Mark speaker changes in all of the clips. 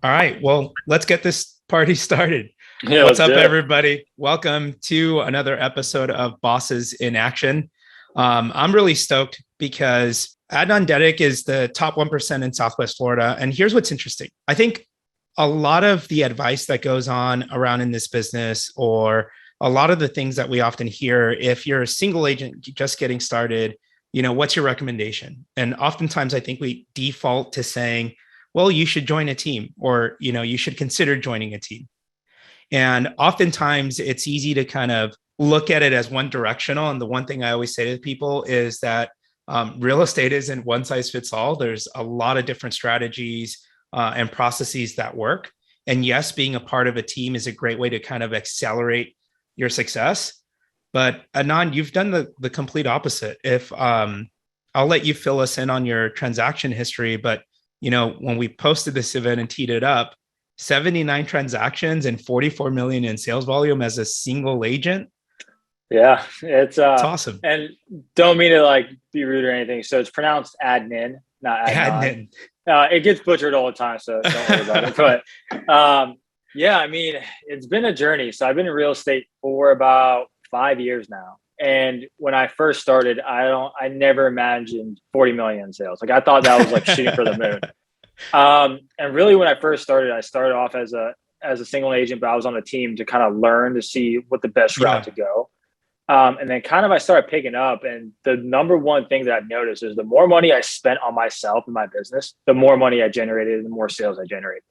Speaker 1: All right. Well, let's get this party started.
Speaker 2: Yeah,
Speaker 1: What's
Speaker 2: let's
Speaker 1: up,
Speaker 2: do it.
Speaker 1: everybody? Welcome to another episode of Bosses in Action. I'm really stoked because Adnan Dedic is the top 1% in Southwest Florida. And here's what's interesting. I think a lot of the advice that goes on around in this business, or a lot of the things that we often hear, if you're a single agent just getting started, what's your recommendation? And oftentimes I think we default to saying, well, you should join a team, or, you should consider joining a team. And oftentimes it's easy to kind of look at it as one directional. And the one thing I always say to people is that real estate isn't one size fits all. There's a lot of different strategies and processes that work. And yes, being a part of a team is a great way to kind of accelerate your success. But Anand, you've done the complete opposite. If I'll let you fill us in on your transaction history, but when we posted this event and teed it up, 79 transactions and 44 million in sales volume as a single agent.
Speaker 2: Yeah, it's
Speaker 1: Awesome.
Speaker 2: and don't mean to like be rude or anything. So it's pronounced Adnin, not Adnan.
Speaker 1: Admin.
Speaker 2: It gets butchered all the time, so don't worry about it. But yeah, I mean, it's been a journey. So I've been in real estate for about 5 years now. And when I first started, I never imagined 40 million in sales. Like I thought that was like shooting for the moon. And really when I first started, I started off as a single agent, but I was on a team to kind of learn to see what the best route to go. And then kind of I started picking up, and the number one thing that I've noticed is the more money I spent on myself and my business, the more money I generated and the more sales I generated.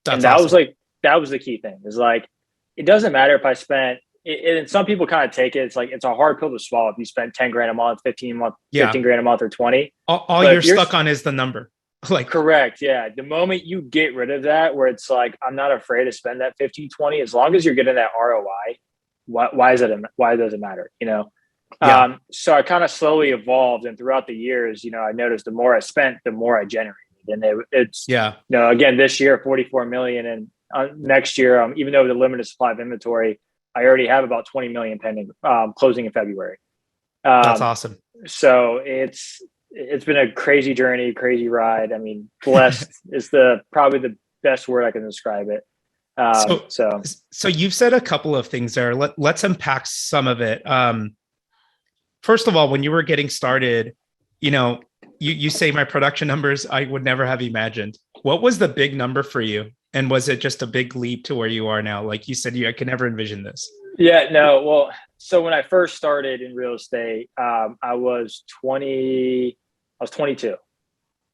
Speaker 1: That's
Speaker 2: And that was
Speaker 1: awesome.
Speaker 2: like, that was the key thing, is like, it doesn't matter if I spent and some people kind of take it. It's like, it's a hard pill to swallow if you spend 10 grand a month, 15
Speaker 1: Yeah.
Speaker 2: grand a month, or 20.
Speaker 1: All
Speaker 2: But
Speaker 1: you're
Speaker 2: if you're
Speaker 1: stuck on is the number. Like,
Speaker 2: correct, yeah. The moment you get rid of that, where it's like, I'm not afraid to spend that 15, 20, as long as you're getting that ROI, why does it matter?
Speaker 1: yeah,
Speaker 2: So I kind of slowly evolved, and throughout the years, I noticed the more I spent, the more I generated. And it's,
Speaker 1: yeah.
Speaker 2: again, this year, 44 million. And next year, even though the limited supply of inventory, I already have about 20 million pending, closing in February.
Speaker 1: That's
Speaker 2: Um,
Speaker 1: awesome.
Speaker 2: so it's been a crazy journey, crazy ride. I mean, blessed is probably the best word I can describe it.
Speaker 1: So,
Speaker 2: So
Speaker 1: so you've said a couple of things there. Let's unpack some of it. First of all, when you were getting started, you know, you say my production numbers, I would never have imagined. What was the big number for you? And was it just a big leap to where you are now? Like you said, I can never envision this.
Speaker 2: yeah, no, well, so when I first started in real estate, I was 20, I was 22.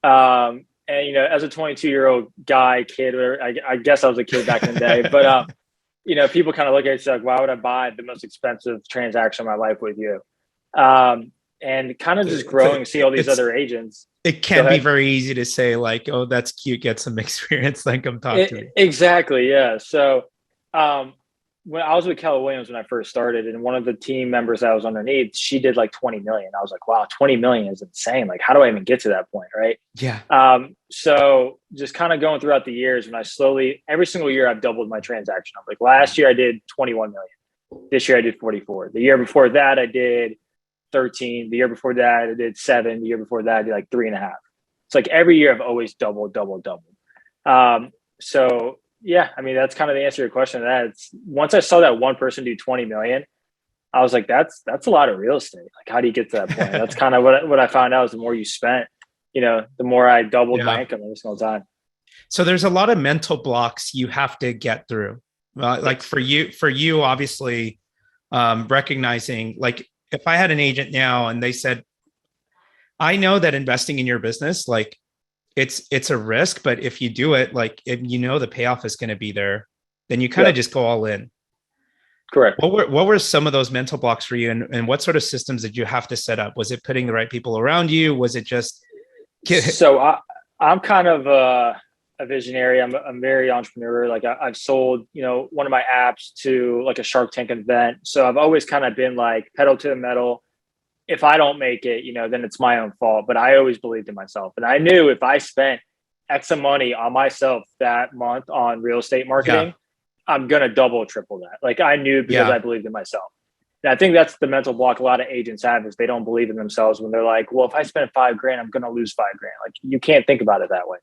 Speaker 2: And as a 22-year-old guy, kid, or I guess I was a kid back in the day, but people kind of look at it like, why would I buy the most expensive transaction of my life with you? And kind of just growing, see all these other agents.
Speaker 1: It
Speaker 2: Go
Speaker 1: can be
Speaker 2: ahead.
Speaker 1: very easy to say like, oh, that's cute, get some experience, then come talk to me.
Speaker 2: Exactly, yeah. So um, when I was with Keller Williams when I first started, and one of the team members that I was underneath, she did like 20 million. I was like, wow, 20 million is insane. Like, how do I even get to that point? Right.
Speaker 1: Yeah.
Speaker 2: So just kind of going throughout the years, when I slowly, every single year, I've doubled my transaction. Like last year I did 21 million. This year I did 44. The year before that I did 13. The year before that I did 7. The year before that I did like 3.5. It's like every year I've always doubled. So yeah, I mean, that's kind of the answer to your question. That it's, once I saw that one person do 20 million, I was like, that's a lot of real estate. Like, how do you get to that point? That's kind of what I found out is the more you spent, the more I doubled my
Speaker 1: Yeah.
Speaker 2: income every single time.
Speaker 1: So there's a lot of mental blocks you have to get through. Like
Speaker 2: Yes.
Speaker 1: for you, obviously, recognizing like if I had an agent now and they said, I know that investing in your business, like it's a risk, but if you do it, like if the payoff is going to be there, then you kind of
Speaker 2: Yep.
Speaker 1: just go all in.
Speaker 2: Correct.
Speaker 1: What were some of those mental blocks for you, and what sort of systems did you have to set up? Was it putting the right people around you? Was it just
Speaker 2: So I'm kind of a visionary. I'm very entrepreneurial. Like I've sold, one of my apps to like a Shark Tank event. So I've always kind of been like pedal to the metal. If I don't make it, then it's my own fault. But I always believed in myself. And I knew if I spent X of money on myself that month on real estate
Speaker 1: yeah,
Speaker 2: marketing, I'm going to double or triple that. Like I knew because I
Speaker 1: yeah.
Speaker 2: believed in myself. And I think that's the mental block a lot of agents have is they don't believe in themselves when they're like, well, if I spend 5 grand, I'm going to lose 5 grand. Like you can't think about it that way.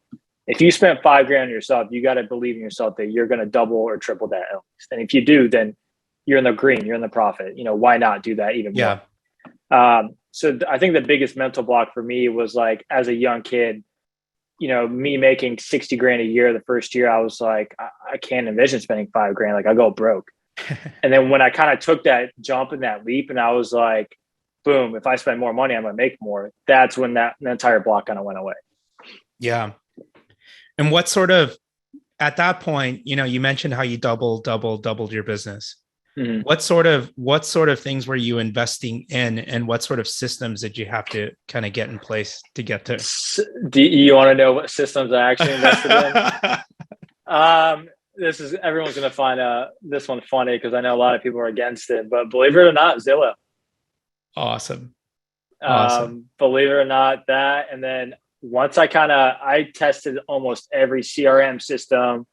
Speaker 2: If you spent 5 grand on yourself, you got to believe in yourself that you're going to double or triple that at least. And if you do, then you're in the green, you're in the profit. Why not do that even more? So I think the biggest mental block for me was like, as a young kid, me making 60 grand a year the first year, I was like, I can't envision spending 5 grand. Like, I go broke. And then when I kind of took that jump and that leap, and I was like, boom, if I spend more money, I'm going to make more. That's when that entire block kind of went away.
Speaker 1: Yeah. And what sort of, at that point, you mentioned how you doubled your business. Mm-hmm. What sort of things were you investing in, and what sort of systems did you have to kind of get in place to get there?
Speaker 2: Do you want to know what systems I actually invested in? Everyone's going to find this one funny because I know a lot of people are against it, but believe it or not, Zillow.
Speaker 1: Awesome.
Speaker 2: Believe it or not, that. And then once I tested almost every CRM system,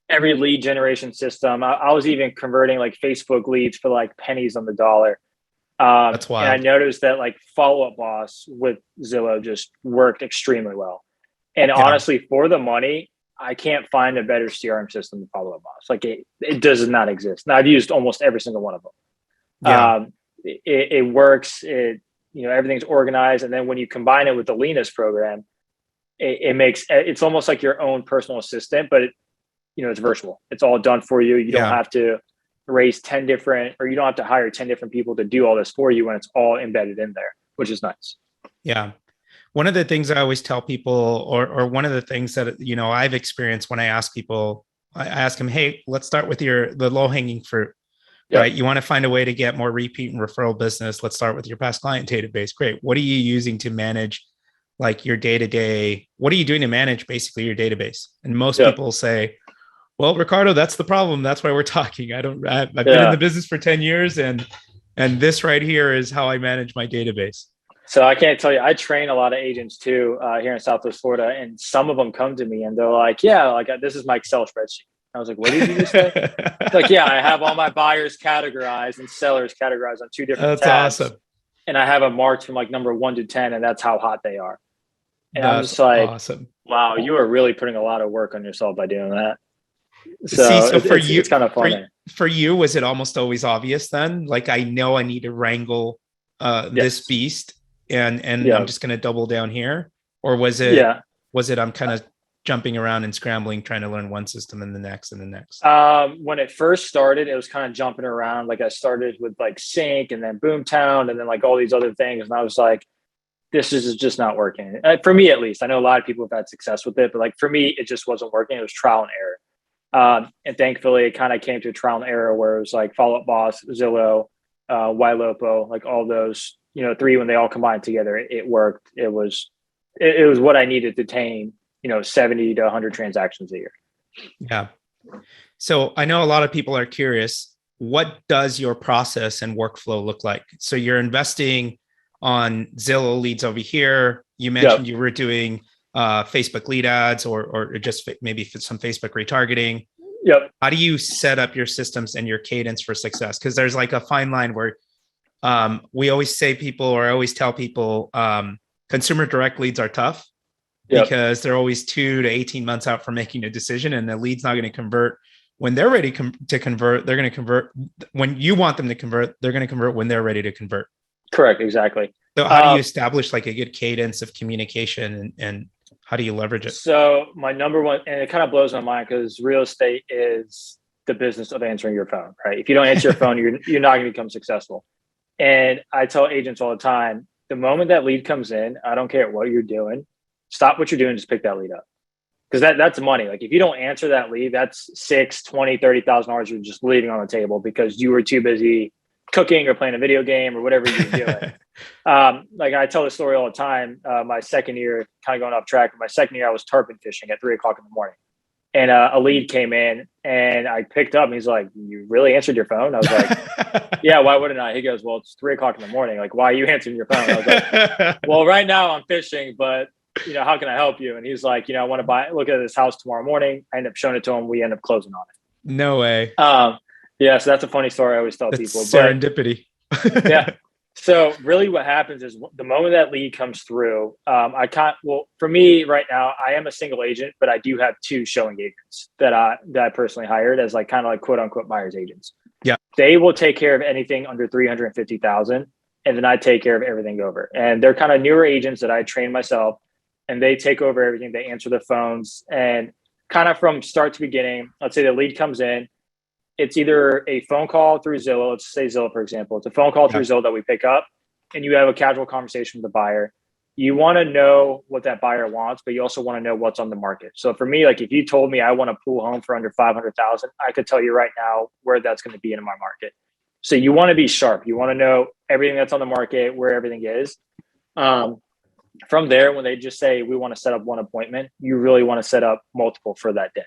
Speaker 2: every lead generation system. I was even converting like Facebook leads for like pennies on the dollar.
Speaker 1: That's wild.
Speaker 2: And I noticed that like Follow Up Boss with Zillow just worked extremely well. And honestly, for the money, I can't find a better CRM system than Follow Up Boss. Like it does not exist. And I've used almost every single one of them. It works. Everything's organized. And then when you combine it with the Leanest program, it's almost like your own personal assistant, but it's virtual. It's all done for you. You don't have to you don't have to hire 10 different people to do all this for you when it's all embedded in there, which is nice.
Speaker 1: Yeah. One of the things I always tell people, or one of the things that, I've experienced when I ask people, I ask them, hey, let's start with the low hanging fruit, right? You want to find a way to get more repeat and referral business. Let's start with your past client database. Great. What are you using to manage like your day-to-day? What are you doing to manage basically your database? And most people say, well, Ricardo, that's the problem. That's why we're talking. I've been in the business for 10 years and this right here is how I manage my database.
Speaker 2: So I can't tell you, I train a lot of agents too, here in Southwest Florida, and some of them come to me and they're like, this is my Excel spreadsheet. I was like, what did you just say? Like, I have all my buyers categorized and sellers categorized on 2 different tabs. Awesome. And I have them marked from like number 1 to 10, and that's how hot they are. And I'm just like, awesome. Wow, you are really putting a lot of work on yourself by doing that. So for you, it's kind of funny.
Speaker 1: For you, was it almost always obvious then? Like, I know I need to wrangle this beast, and I'm just going to double down here, or was it I'm kind of jumping around and scrambling, trying to learn one system and the next and the next?
Speaker 2: When it first started, it was kind of jumping around. Like, I started with like Sync and then Boomtown and then like all these other things, and I was like, this is just not working for me, at least. I know a lot of people have had success with it, but like for me, it just wasn't working. It was trial and error. And thankfully, it kind of came to a trial and error where it was like Follow Up Boss, Zillow, YLOPO, like all those, 3, when they all combined together, it worked. It was what I needed to tame, 70 to 100 transactions a year.
Speaker 1: Yeah. So I know a lot of people are curious, what does your process and workflow look like? So you're investing on Zillow leads over here. You mentioned you were doing Facebook lead ads or just maybe some Facebook retargeting.
Speaker 2: Yep.
Speaker 1: How do you set up your systems and your cadence for success? Because there's like a fine line where we always say I always tell people consumer direct leads are tough because they're always 2 to 18 months out from making a decision, and the lead's not going to convert when they're ready to convert. They're going to convert when you want them to convert. They're going to convert when they're ready to convert.
Speaker 2: Correct. Exactly.
Speaker 1: So how do you establish like a good cadence of communication and how do you leverage it?
Speaker 2: So my number one, and it kind of blows my mind because real estate is the business of answering your phone, right? If you don't answer your phone, you're not going to become successful. And I tell agents all the time, the moment that lead comes in, I don't care what you're doing, stop what you're doing, just pick that lead up. Because that's money. Like if you don't answer that lead, that's $6,000, $20,000, $30,000 you're just leaving on the table because you were too busy cooking or playing a video game or whatever you're doing. Like I tell the story all the time. My second year, kind of going off track, my second year I was tarpon fishing at 3:00 in the morning. And a lead came in and I picked up and he's like, you really answered your phone? I was like, yeah, why wouldn't I? He goes, well, it's 3:00 in the morning. Like, why are you answering your phone? I was like, well, right now I'm fishing, but how can I help you? And he's like, I want to look at this house tomorrow morning. I end up showing it to him. We end up closing on it.
Speaker 1: No way.
Speaker 2: Yeah. So that's a funny story I always tell people.
Speaker 1: Serendipity.
Speaker 2: Yeah. So really what happens is the moment that lead comes through, well, for me right now, I am a single agent, but I do have two showing agents that I personally hired as like kind of like quote unquote buyer's agents.
Speaker 1: Yeah.
Speaker 2: They will take care of anything under 350,000, and then I take care of everything over. And they're kind of newer agents that I train myself, and they take over everything. They answer the phones, and kind of from start to beginning, let's say the lead comes in, it's either a phone call through Zillow. Let's say Zillow, for example. It's a phone call through Zillow that we pick up, and you have a casual conversation with the buyer. You want to know what that buyer wants, but you also want to know what's on the market. So for me, like if you told me I want a pool home for under 500,000, I could tell you right now where that's going to be in my market. So you want to be sharp. You want to know everything that's on the market, where everything is. From there, when they just say we want to set up one appointment, you really want to set up multiple for that day.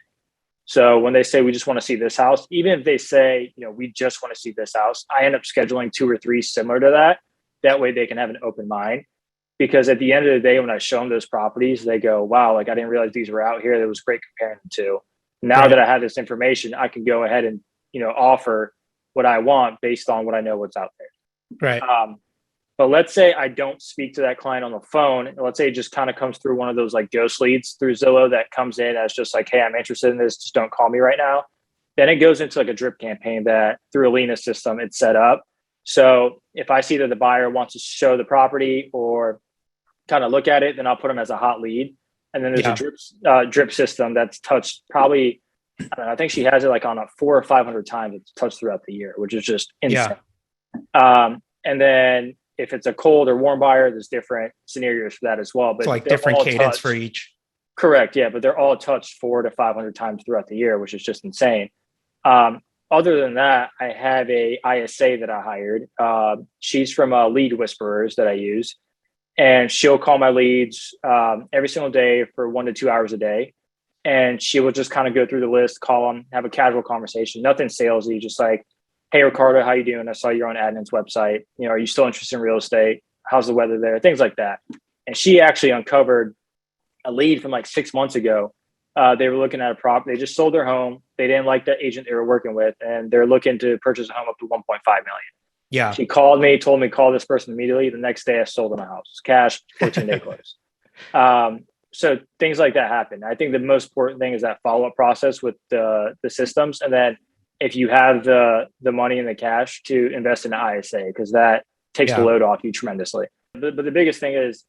Speaker 2: So when they say we just want to see this house, even if they say, we just want to see this house, I end up scheduling 2 or 3 similar to that. That way they can have an open mind. Because at the end of the day, when I show them those properties, they go, wow, like I didn't realize these were out here. It was great comparing them to. Now that I have this information, I can go ahead and, offer what I want based on what I know what's out there.
Speaker 1: Right.
Speaker 2: But let's say I don't speak to that client on the phone. Let's say it just kind of comes through one of those like ghost leads through Zillow that comes in as just like, hey, I'm interested in this. Just don't call me right now. Then it goes into like a drip campaign that through Alina system, it's set up. So if I see that the buyer wants to show the property or kind of look at it, then I'll put them as a hot lead. And then there's a drip system that's touched probably, I don't know, I think she has it like on a 400 or 500 times it's touched throughout the year, which is just insane. And then if it's a cold or warm buyer, there's different scenarios for that as well. But
Speaker 1: it's like different cadence for each.
Speaker 2: Correct. Yeah. But they're all touched 400 to 500 times throughout the year, which is just insane. Other than that, I have a ISA that I hired. She's from Lead Whisperers that I use. And she'll call my leads every single day for 1 to 2 hours a day. And she will just kind of go through the list, call them, have a casual conversation, nothing salesy, just like, hey, Ricardo, how you doing? I saw you're on Adnan's website. Are you still interested in real estate? How's the weather there? Things like that. And she actually uncovered a lead from like 6 months ago. They were looking at a property. They just sold their home. They didn't like the agent they were working with, and they're looking to purchase a home up to 1.5 million.
Speaker 1: Yeah.
Speaker 2: She called me, told me call this person immediately. The next day I sold them a house, cash, 14-day close. So things like that happen. I think the most important thing is that follow-up process with the systems. And then if you have the money and the cash to invest in an ISA, because that takes the load off you tremendously. But the biggest thing is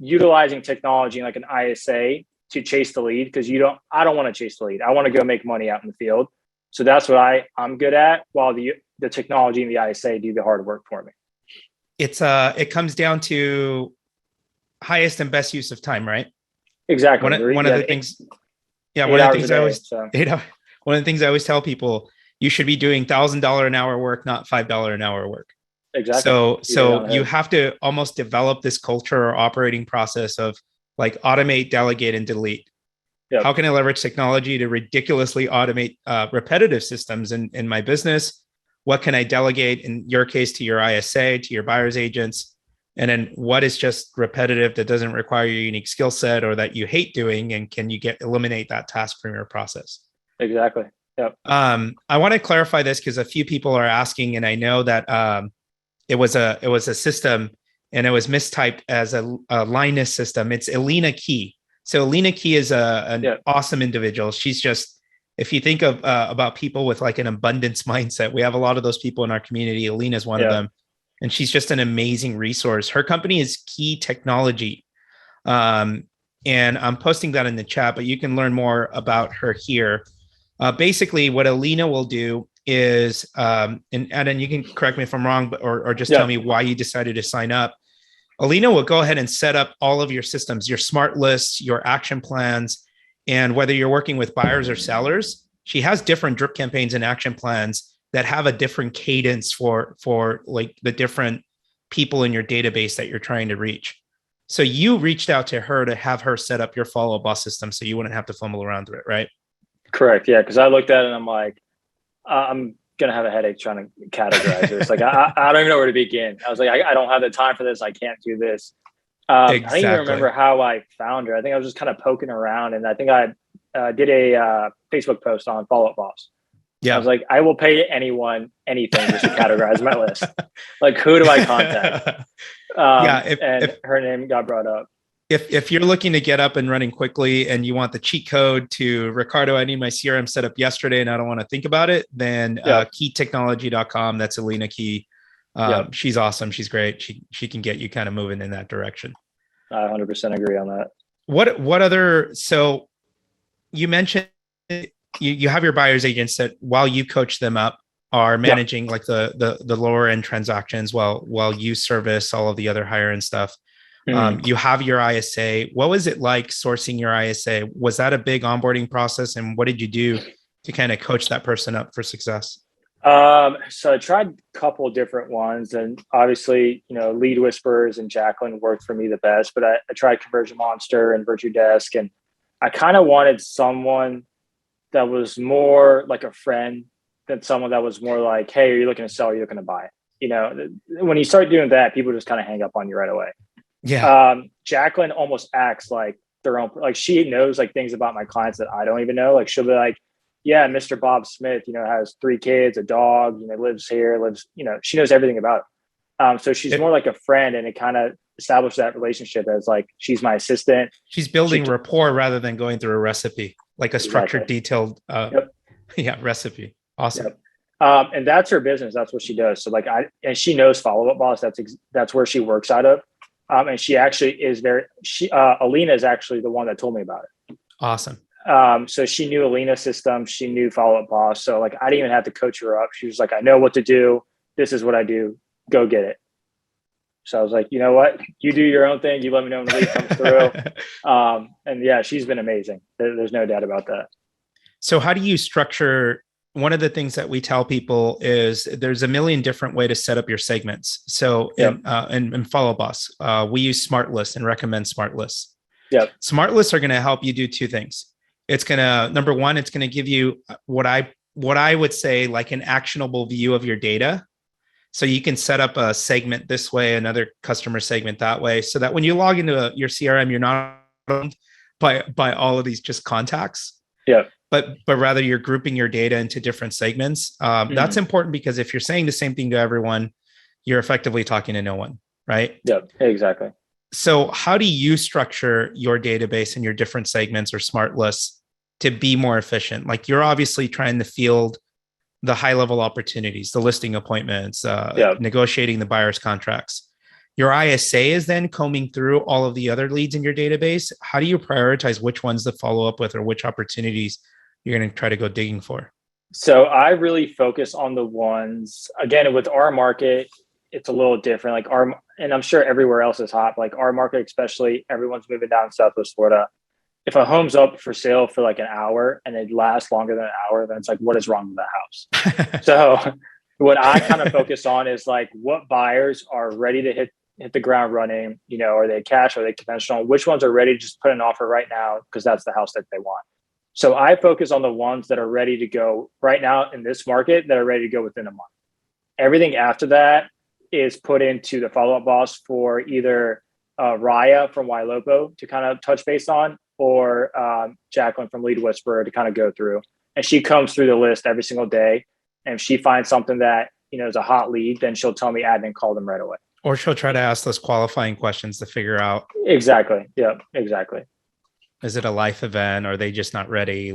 Speaker 2: utilizing technology like an ISA to chase the lead, because I don't want to chase the lead. I want to go make money out in the field. So that's what I'm good at, while the technology and the ISA do the hard work for me.
Speaker 1: It comes down to highest and best use of time, right?
Speaker 2: Exactly.
Speaker 1: One of the things I always tell people, you should be doing $1,000 an hour work, not $5 an hour work.
Speaker 2: Exactly.
Speaker 1: So you have to almost develop this culture or operating process of like automate, delegate, and delete. Yep. How can I leverage technology to ridiculously automate repetitive systems in my business? What can I delegate, in your case, to your ISA, to your buyer's agents? And then what is just repetitive that doesn't require your unique skill set or that you hate doing? And can you eliminate that task from your process?
Speaker 2: Exactly. Yep.
Speaker 1: I want to clarify this because a few people are asking, and I know that it was a system and it was mistyped as a Linus system. It's Alina Key. So Alina Key is an awesome individual. She's just, if you think of about people with like an abundance mindset, we have a lot of those people in our community. Alina is one of them. And she's just an amazing resource. Her company is Key Technology. And I'm posting that in the chat, but you can learn more about her here. Basically, what Alina will do is, and Adnan, you can correct me if I'm wrong, or just tell me why you decided to sign up. Alina will go ahead and set up all of your systems, your smart lists, your action plans, and whether you're working with buyers or sellers, she has different drip campaigns and action plans that have a different cadence for like the different people in your database that you're trying to reach. So you reached out to her to have her set up your Follow Boss system so you wouldn't have to fumble around through it, right?
Speaker 2: Correct. Yeah. Because I looked at it and I'm like, I'm going to have a headache trying to categorize this. Like, I don't even know where to begin. I was like, I don't have the time for this. I can't do this. Exactly. I don't even remember how I found her. I think I was just kind of poking around, and I think I did a Facebook post on Follow Up Boss. I
Speaker 1: Yeah.
Speaker 2: was like, I will pay anyone anything just to categorize my list. Like, who do I contact?
Speaker 1: Yeah.
Speaker 2: And her name got brought up.
Speaker 1: If you're looking to get up and running quickly and you want the cheat code to Ricardo, I need my CRM set up yesterday and I don't want to think about it, then keytechnology.com. That's Alina Key. She's awesome. She's great. She can get you kind of moving in that direction.
Speaker 2: I 100% agree on that.
Speaker 1: What other, so you mentioned you have your buyer's agents that while you coach them up are managing like the lower end transactions while you service all of the other higher end stuff. You have your ISA. What was it like sourcing your ISA? Was that a big onboarding process? And what did you do to kind of coach that person up for success?
Speaker 2: So I tried a couple of different ones, and obviously, Lead Whisperers and Jacqueline worked for me the best, but I tried Conversion Monster and Virtue Desk, and I kind of wanted someone that was more like a friend than someone that was more like, hey, are you looking to sell? Or are you looking to buy? When you start doing that, people just kind of hang up on you right away.
Speaker 1: Yeah.
Speaker 2: Jacqueline almost acts like their own, like she knows like things about my clients that I don't even know. Like she'll be like, yeah, Mr. Bob Smith, has 3 kids, a dog, lives here, she knows everything about it. So she's more like a friend, and it kind of established that relationship as like, she's my assistant.
Speaker 1: She's building rapport rather than going through a recipe, like a structured, detailed, recipe. Awesome.
Speaker 2: Yep. And that's her business. That's what she does. So and she knows Follow Up Boss. That's where she works out of. And she actually is Alina is actually the one that told me about it.
Speaker 1: Awesome.
Speaker 2: So she knew Alina's system. She knew Follow Up Boss. So I didn't even have to coach her up. She was like, I know what to do. This is what I do. Go get it. So I was like, you know what? You do your own thing. You let me know when the lead comes through. And yeah, she's been amazing. There's no doubt about that.
Speaker 1: So how do you structure? One of the things that we tell people is there's a million different ways to set up your segments. So in Follow Boss, we use Smart Lists and recommend Smart Lists.
Speaker 2: Yep.
Speaker 1: Smart Lists are going to help you do 2 things. It's going to, number one, it's going to give you what I would say like an actionable view of your data. So you can set up a segment this way, another customer segment that way, so that when you log into your CRM, you're not owned by all of these just contacts.
Speaker 2: Yeah.
Speaker 1: But rather you're grouping your data into different segments. That's important because if you're saying the same thing to everyone, you're effectively talking to no one, right?
Speaker 2: Yeah, exactly.
Speaker 1: So how do you structure your database in your different segments or smart lists to be more efficient? Like you're obviously trying to field the high level opportunities, the listing appointments, negotiating the buyer's contracts. Your ISA is then combing through all of the other leads in your database. How do you prioritize which ones to follow up with or which opportunities you're going to try to go digging for?
Speaker 2: So I really focus on the ones, again, with our market, it's a little different. And I'm sure everywhere else is hot. Like our market, especially, everyone's moving down Southwest Florida. If a home's up for sale for like an hour and it lasts longer than an hour, then it's like, what is wrong with that house? So what I kind of focus on is like what buyers are ready to hit the ground running. Are they cash? Are they conventional? Which ones are ready to just put an offer right now because that's the house that they want? So I focus on the ones that are ready to go right now in this market that are ready to go within a month. Everything after that is put into the Follow Up Boss for either Raya from Ylopo to kind of touch base on, or Jacqueline from Lead Whisperer to kind of go through. And she comes through the list every single day. And if she finds something that, is a hot lead, then she'll tell me admin, call them right away.
Speaker 1: Or she'll try to ask those qualifying questions to figure out.
Speaker 2: Exactly. Yeah, exactly.
Speaker 1: Is it a life event? Are they just not ready?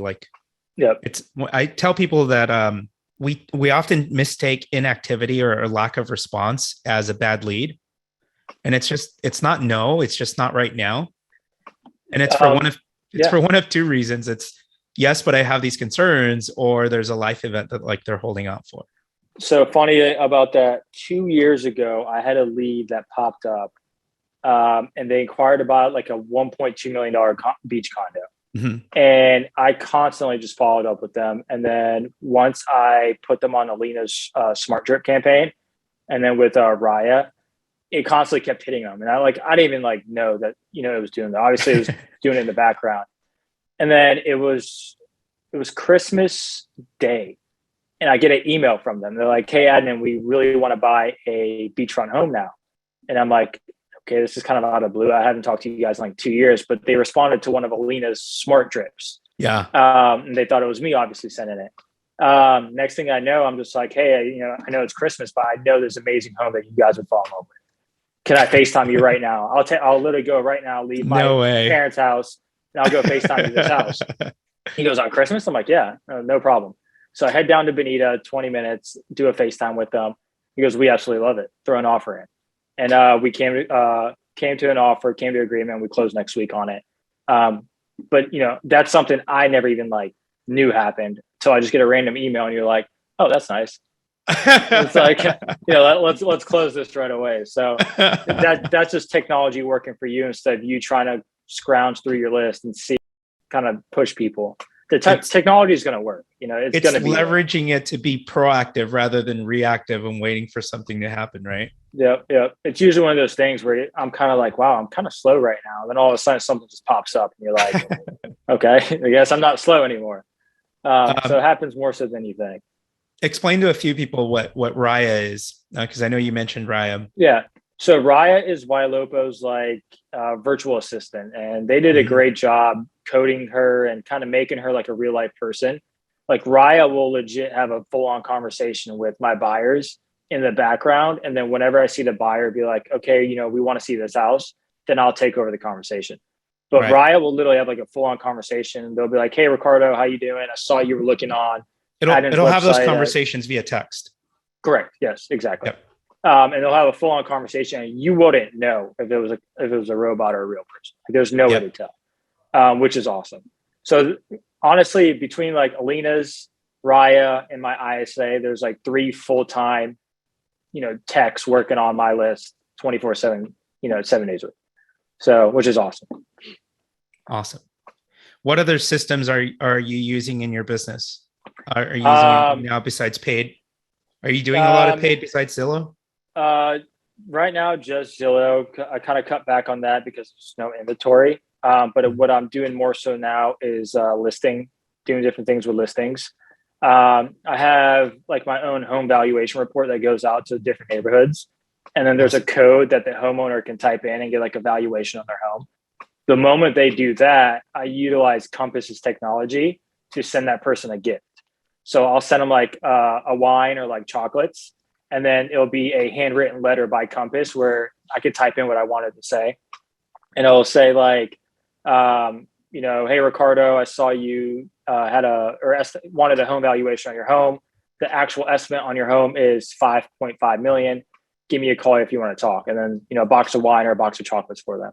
Speaker 2: Yep.
Speaker 1: I tell people that we often mistake inactivity or lack of response as a bad lead. And it's not no, it's just not right now. And it's for one of 2 reasons. It's yes, but I have these concerns, or there's a life event that like they're holding out for.
Speaker 2: So funny about that. 2 years ago, I had a lead that popped up, and they inquired about like a $1.2 million beach condo. Mm-hmm. And I constantly just followed up with them. And then once I put them on Alina's Smart Drip campaign, and then with Raya, it constantly kept hitting them. And I didn't even know that, it was doing that. Obviously it was doing it in the background. And then it was Christmas Day. And I get an email from them. They're like, hey, Adnan, we really want to buy a beachfront home now. And I'm like, okay, this is kind of out of the blue. I haven't talked to you guys in like 2 years, but they responded to one of Alina's Smart Drips.
Speaker 1: Yeah.
Speaker 2: And they thought it was me obviously sending it. Next thing I know, I'm just like, hey, I know it's Christmas, but I know this amazing home that you guys would fall in love with. Can I FaceTime you right now? I'll literally go right now, leave my
Speaker 1: No way.
Speaker 2: parents' house, and I'll go FaceTime you this house. He goes, on Christmas? I'm like, yeah, no problem. So I head down to Bonita, 20 minutes, do a FaceTime with them. He goes, we absolutely love it. Throw an offer in. And we came to an offer, came to agreement. We closed next week on it. But that's something I never even knew happened. So I just get a random email and you're like, oh, that's nice. It's like, let's close this right away. So that's just technology working for you instead of you trying to scrounge through your list and see, kind of push people. The technology is going to work. It's going to be
Speaker 1: leveraging it to be proactive rather than reactive and waiting for something to happen, right?
Speaker 2: Yep. It's usually one of those things where I'm kind of like, wow, I'm kind of slow right now. And then all of a sudden something just pops up and you're like, okay, I guess I'm not slow anymore. So it happens more so than you think.
Speaker 1: Explain to a few people what Raya is, because I know you mentioned Raya.
Speaker 2: Yeah. So Raya is Ylopo's virtual assistant, and they did a great job coding her and kind of making her like a real life person. Like Raya will legit have a full on conversation with my buyers in the background. And then whenever I see the buyer be like, okay, we want to see this house, then I'll take over the conversation. But right. Raya will literally have like a full on conversation. They'll be like, hey, Ricardo, how you doing? I saw you were looking on.
Speaker 1: It'll have those conversations via text.
Speaker 2: Correct. Yes, exactly.
Speaker 1: Yep.
Speaker 2: And they'll have a full on conversation. And you wouldn't know if it was a robot or a real person. There's no way to tell, which is awesome. So honestly, between like Alina's, Raya, and my ISA, there's like 3 full-time, techs working on my list 24/7, 7 days a week. So, which is awesome.
Speaker 1: Awesome. What other systems are you using in your business? Are you using now besides paid? Are you doing a lot of paid besides Zillow?
Speaker 2: Right now, just Zillow. I kind of cut back on that because there's no inventory. But what I'm doing more so now is doing different things with listings. I have like my own home valuation report that goes out to different neighborhoods. And then there's a code that the homeowner can type in and get like a valuation on their home. The moment they do that, I utilize Compass's technology to send that person a gift. So I'll send them like a wine or like chocolates, and then it'll be a handwritten letter by Compass where I could type in what I wanted to say. And it'll say like, hey, Ricardo, I saw you wanted a home valuation on your home. The actual estimate on your home is 5.5 million. Give me a call if you want to talk. And then, a box of wine or a box of chocolates for them.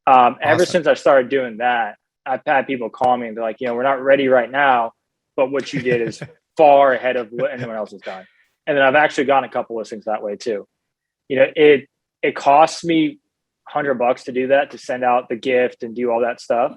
Speaker 2: Awesome. Ever since I started doing that, I've had people call me and they're like, we're not ready right now, but what you did is far ahead of what anyone else has done. And then I've actually gotten a couple listings that way too. It costs me $100 to do that, to send out the gift and do all that stuff.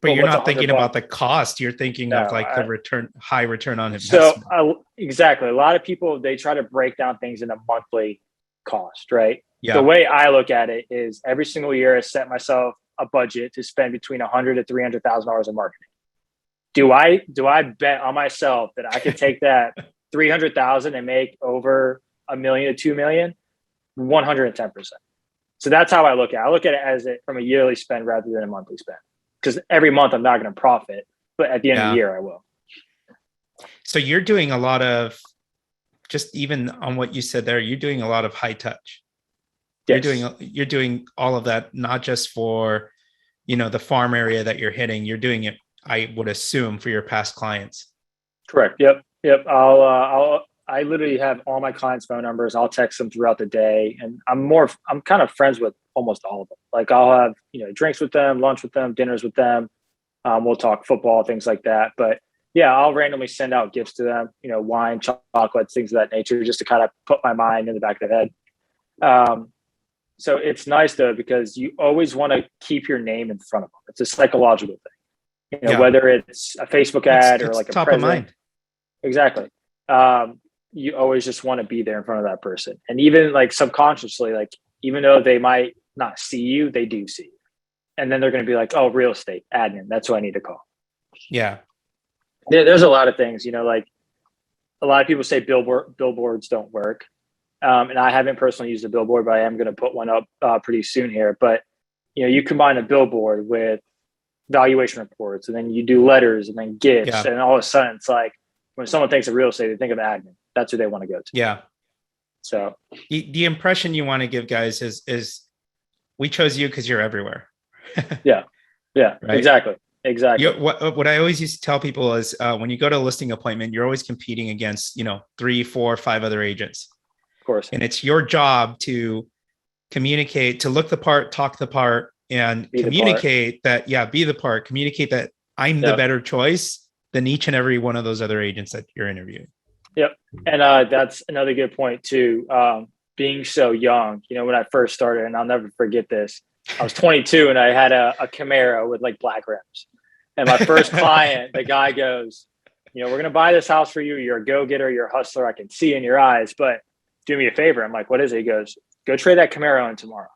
Speaker 1: But you're not thinking about the cost. You're thinking of the high return on investment.
Speaker 2: So exactly. A lot of people, they try to break down things in a monthly cost, right? Yeah. The way I look at it is every single year I set myself a budget to spend between $100,000 to $300,000 in marketing. Do I bet on myself that I could take that 300,000 and make over $1 million to $2 million? 110%. So that's how I look at it. I look at it as from a yearly spend rather than a monthly spend. Because every month I'm not going to profit, but at the end of the year I will.
Speaker 1: So you're doing a lot of, just even on what you said there, you're doing a lot of high touch. Yes. You're doing all of that, not just for, the farm area that you're hitting. You're doing it, I would assume, for your past clients.
Speaker 2: Correct. Yep. I literally have all my clients' phone numbers. I'll text them throughout the day, and I'm kind of friends with almost all of them. Like I'll have, drinks with them, lunch with them, dinners with them. We'll talk football, things like that. But yeah, I'll randomly send out gifts to them, wine, chocolates, things of that nature, just to kind of put my mind in the back of their head. So it's nice though, because you always want to keep your name in front of them. It's a psychological thing, whether it's a Facebook ad or like a
Speaker 1: top
Speaker 2: present.
Speaker 1: Of mind.
Speaker 2: Exactly. You always just want to be there in front of that person. And even like subconsciously, like even though they might not see you, they do see you. And then they're going to be like, oh, real estate admin. That's who I need to call.
Speaker 1: Yeah.
Speaker 2: There's a lot of things, like a lot of people say billboards don't work. And I haven't personally used a billboard, but I am going to put one up pretty soon here. But, you combine a billboard with valuation reports, and then you do letters and then gifts. And all of a sudden it's like, when someone thinks of real estate, they think of admin. That's who they want to go to.
Speaker 1: Yeah.
Speaker 2: So
Speaker 1: the impression you want to give guys is we chose you because you're everywhere.
Speaker 2: yeah, right? Exactly.
Speaker 1: What I always used to tell people is when you go to a listing appointment, you're always competing against, 3, 4, 5 other agents.
Speaker 2: Of course.
Speaker 1: And it's your job to communicate, to look the part, talk the part, and communicate that, be the part, communicate that I'm the better choice than each and every one of those other agents that you're interviewing.
Speaker 2: Yep. And that's another good point too. Being so young, when I first started, and I'll never forget this, I was 22 and I had a Camaro with like black rims. And my first client, the guy goes, we're going to buy this house for you. You're a go-getter. You're a hustler. I can see in your eyes, but do me a favor. I'm like, what is it? He goes, go trade that Camaro in tomorrow.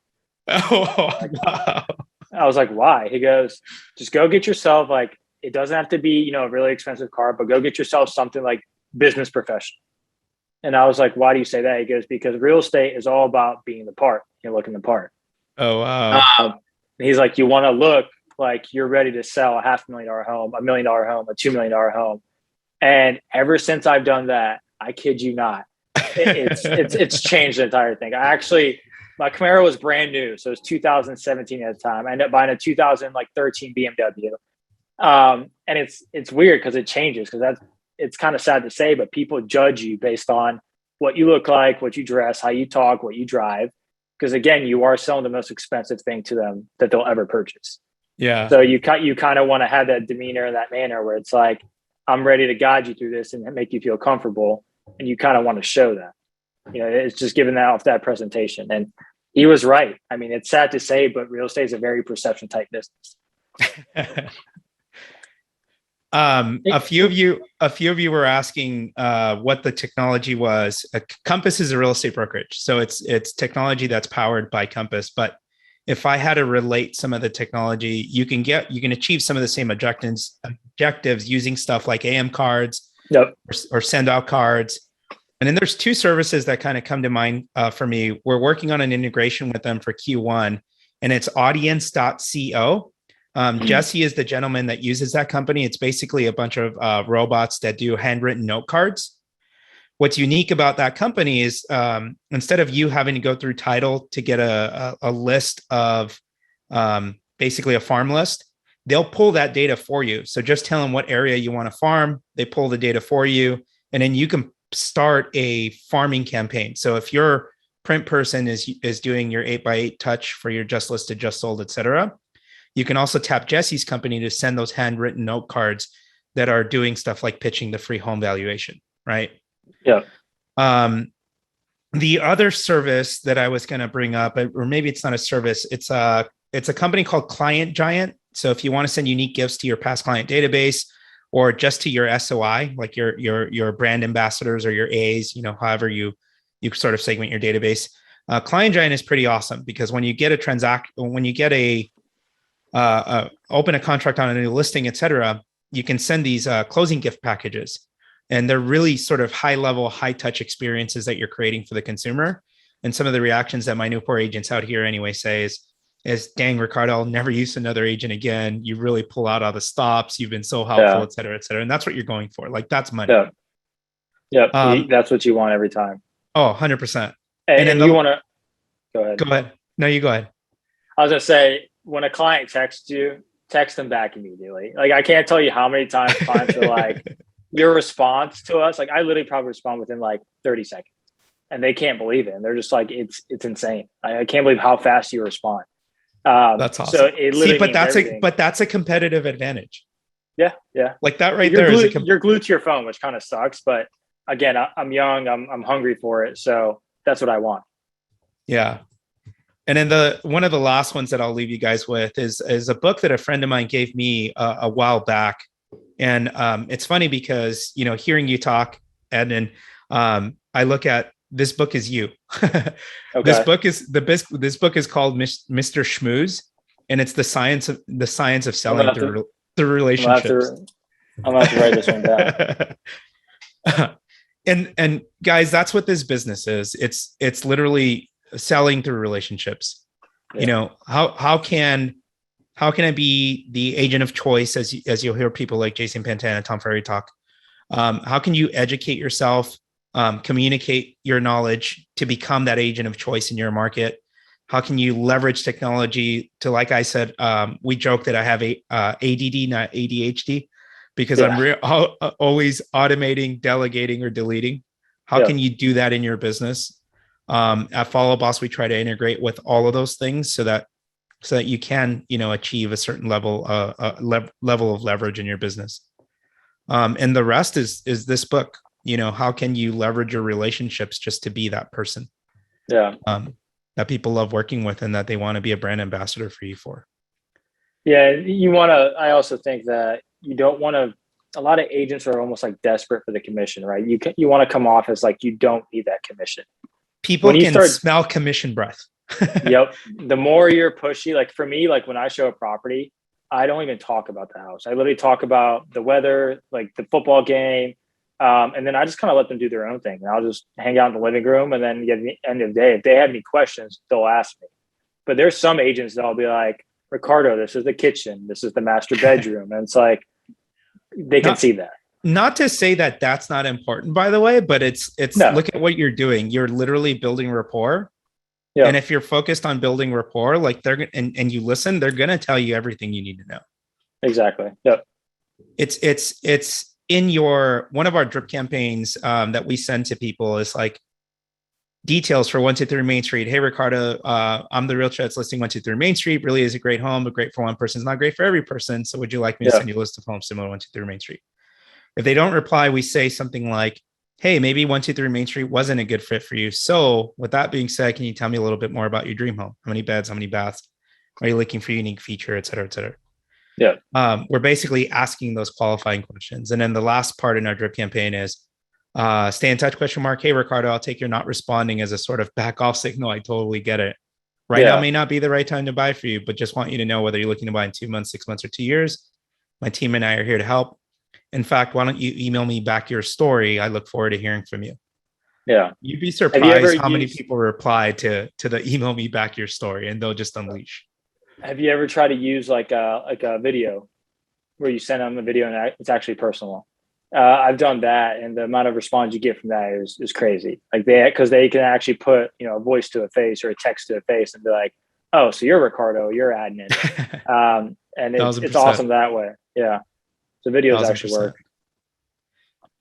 Speaker 1: Oh, wow.
Speaker 2: I was like, why? He goes, just go get yourself, like, it doesn't have to be, a really expensive car, but go get yourself something like business professional. And I was like, why do you say that? He goes, because real estate is all about being the part. You're looking the part.
Speaker 1: Oh, wow.
Speaker 2: He's like, you want to look like you're ready to sell a $500,000 home, $1 million home, a $2 million home. And ever since I've done that, I kid you not, it's changed the entire thing. My Camaro was brand new. So it was 2017 at the time. I ended up buying a 2013 BMW. And it's weird because it changes, because it's kind of sad to say, but people judge you based on what you look like, what you dress, how you talk, what you drive. Because again, you are selling the most expensive thing to them that they'll ever purchase.
Speaker 1: Yeah.
Speaker 2: So you kind of want to have that demeanor and that manner where it's like, I'm ready to guide you through this and make you feel comfortable. And you kind of want to show that, it's just giving that off that presentation. And he was right. I mean, it's sad to say, but real estate is a very perception type business.
Speaker 1: A few of you were asking what the technology was. Compass is a real estate brokerage, so it's technology that's powered by Compass. But if I had to relate some of the technology, you can achieve some of the same objectives using stuff like AM cards, or send out cards. And then there's 2 services that kind of come to mind for me. We're working on an integration with them for Q1, and it's audience.co. Jesse is the gentleman that uses that company. It's basically a bunch of robots that do handwritten note cards. What's unique about that company is instead of you having to go through title to get a list of basically a farm list, they'll pull that data for you. So just tell them what area you want to farm. They pull the data for you, and then you can start a farming campaign. So if your print person is doing your 8x8 touch for your just listed, just sold, etc., you can also tap Jesse's company to send those handwritten note cards that are doing stuff like pitching the free home valuation, right?
Speaker 2: Yeah.
Speaker 1: The other service that I was going to bring up, or maybe it's not a service, it's a company called Client Giant. So if you want to send unique gifts to your past client database, or just to your SOI, like your brand ambassadors or your A's, however you sort of segment your database, Client Giant is pretty awesome, because when you get open a contract on a new listing, et cetera, you can send these closing gift packages, and they're really sort of high level, high touch experiences that you're creating for the consumer. And some of the reactions that my Newport agents out here anyway say is dang, Ricardo, I'll never use another agent again. You really pull out all the stops. You've been so helpful, et cetera, et cetera. And that's what you're going for. Like, that's money.
Speaker 2: Yeah. That's what you want every time.
Speaker 1: Oh, 100%.
Speaker 2: And you want to
Speaker 1: go ahead. No, you go ahead.
Speaker 2: I was going to say, when a client texts you, text them back immediately. Like, I can't tell you how many times clients are like, your response to us, like, I literally probably respond within like 30 seconds, and they can't believe it. And they're just like, it's insane. I can't believe how fast you respond.
Speaker 1: That's awesome.
Speaker 2: So it literally
Speaker 1: that's a competitive advantage.
Speaker 2: Yeah.
Speaker 1: Like that right
Speaker 2: you're
Speaker 1: there.
Speaker 2: You're glued to your phone, which kind of sucks. But again, I'm young. I'm hungry for it. So that's what I want.
Speaker 1: Yeah. And then one of the last ones that I'll leave you guys with is a book that a friend of mine gave me a while back. And it's funny because, hearing you talk, Ed, and I look at this book is you. Okay. This book is called Mr. Schmooze, and it's the science of selling through relationships.
Speaker 2: I'm gonna have to write this one down.
Speaker 1: And guys, that's what this business is. It's literally selling through relationships. Yeah. How can I be the agent of choice, as you'll hear people like Jason Pantana, Tom Ferry talk How can you educate yourself, communicate your knowledge to become that agent of choice in your market? How can you leverage technology to, like I said, we joke that I have ADD, not ADHD, because I'm always automating, delegating, or deleting. How can you do that in your business? At Follow Boss, we try to integrate with all of those things so that you can, achieve a certain level of leverage in your business. And the rest is this book. How can you leverage your relationships just to be that person? That people love working with and that they want to be a brand ambassador for you for.
Speaker 2: Yeah, I also think that you don't want to, a lot of agents are almost like desperate for the commission, right? You want to come off as like, you don't need that commission.
Speaker 1: People can smell commission breath.
Speaker 2: Yep. The more you're pushy, like for me, like when I show a property, I don't even talk about the house. I literally talk about the weather, like the football game. And then I just kind of let them do their own thing. And I'll just hang out in the living room. And then at the end of the day, if they have any questions, they'll ask me. But there's some agents that'll be like, Ricardo, this is the kitchen. This is the master bedroom. And it's like, they can see that.
Speaker 1: Not to say that that's not important, by the way, but it's look at what you're doing. You're literally building rapport. Yeah. And if you're focused on building rapport, like and you listen, they're going to tell you everything you need to know.
Speaker 2: Exactly. Yep.
Speaker 1: It's in one of our drip campaigns that we send to people is like details for 123 Main Street. Hey, Ricardo, I'm the realtor that's listing 123 Main Street. Really is a great home, but great for one person. It's not great for every person. So would you like me to send you a list of homes similar to 123 Main Street? If they don't reply, we say something like, hey, maybe 123 Main Street wasn't a good fit for you. So with that being said, can you tell me a little bit more about your dream home? How many beds, how many baths? Are you looking for a unique feature, et cetera, et cetera? Yeah. We're basically asking those qualifying questions. And then the last part in our drip campaign is stay in touch, ? Hey, Ricardo, I'll take your not responding as a sort of back off signal. I totally get it. Right now may not be the right time to buy for you, but just want you to know whether you're looking to buy in 2 months, 6 months, or 2 years. My team and I are here to help. In fact, why don't you email me back your story? I look forward to hearing from you. Yeah. You'd be surprised how many people reply to the email me back your story, and they'll just unleash.
Speaker 2: Have you ever tried to use like a video where you send them a video and it's actually personal? I've done that, and the amount of response you get from that is crazy. Like because they can actually put a voice to a face or a text to a face and be like, oh, so you're Ricardo, you're admin. And it's awesome that way. Yeah. The videos actually work.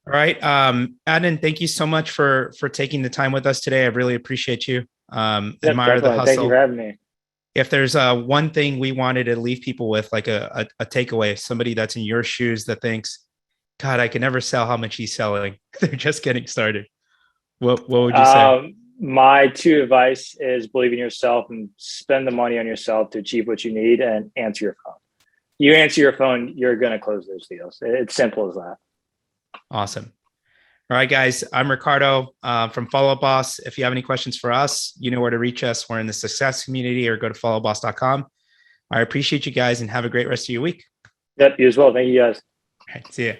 Speaker 1: All right. Adnan, thank you so much for taking the time with us today. I really appreciate you. Admire the hustle.
Speaker 2: Thank you for having me.
Speaker 1: If there's one thing we wanted to leave people with, like a takeaway, somebody that's in your shoes that thinks, God, I can never sell how much he's selling. They're just getting started. What would you say?
Speaker 2: My 2 advice is believe in yourself and spend the money on yourself to achieve what you need, and answer your phone. You answer your phone, you're going to close those deals. It's simple as that.
Speaker 1: Awesome. All right, guys, I'm Ricardo from Follow Boss. If you have any questions for us, you know where to reach us. We're in the success community, or go to followboss.com. I appreciate you guys, and have a great rest of your week.
Speaker 2: Yep, you as well. Thank you, guys.
Speaker 1: All right, see you.